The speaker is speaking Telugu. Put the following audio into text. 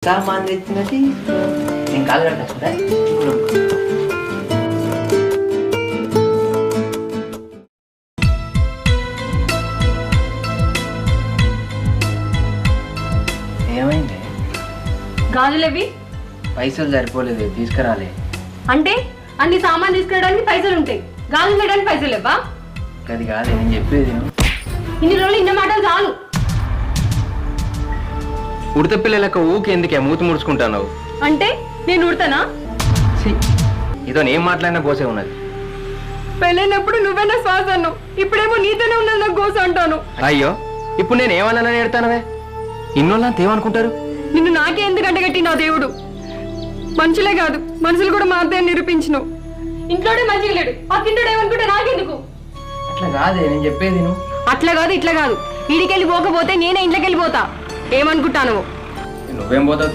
సామాన్ తెచ్చినది నేను కాలు కట్టా ఏమైంది? గాజులేవి పైసలు సరిపోలేదు, తీసుకురాలే. అంటే అన్ని సామాన్ తీసుకురావడానికి పైసలు ఉంటాయి, గాజులు వేయడానికి పైసలు లేవా? అది కాదే నేను చెప్పేది. ఇన్ని రోజులు ఇన్న మాటలు చాలు. ఉడత పిల్లలకు ఊకి ఎందుకే మూతి ముడుచుకుంటావు? అంటే నేను ఉడతానా? ఇదో ఏం మాట్లాడినా గోసే ఉన్నది. పెళ్ళైనప్పుడు నువ్వేనా శ్వాస అన్నావు, ఇప్పుడేమో నీతోనే ఉన్నది నాకు గోస అంటాను. అయ్యో ఇప్పుడు నేను ఏమన్నా ఎడతానవే? ఇన్నోళ్ళంతా ఏమనుకుంటారు? నిన్ను నాకే ఎందుకంటే గట్టి నా దేవుడు. మనుషులే కాదు మనుషులు కూడా మారుతాయని నిరూపించినావు. ఇంట్లోనే మంచిగా లేడు, పక్కింటోడు ఏమనుకుంటే నాకెందుకు? అట్లా కాదే నేను చెప్పేది. అట్లా కాదు ఇట్లా కాదు, ఈడికెళ్ళి పోకపోతే నేనే ఇంట్లోకి వెళ్ళిపోతా. ఏమనుకుంటాను? నువ్వేం పోతావు?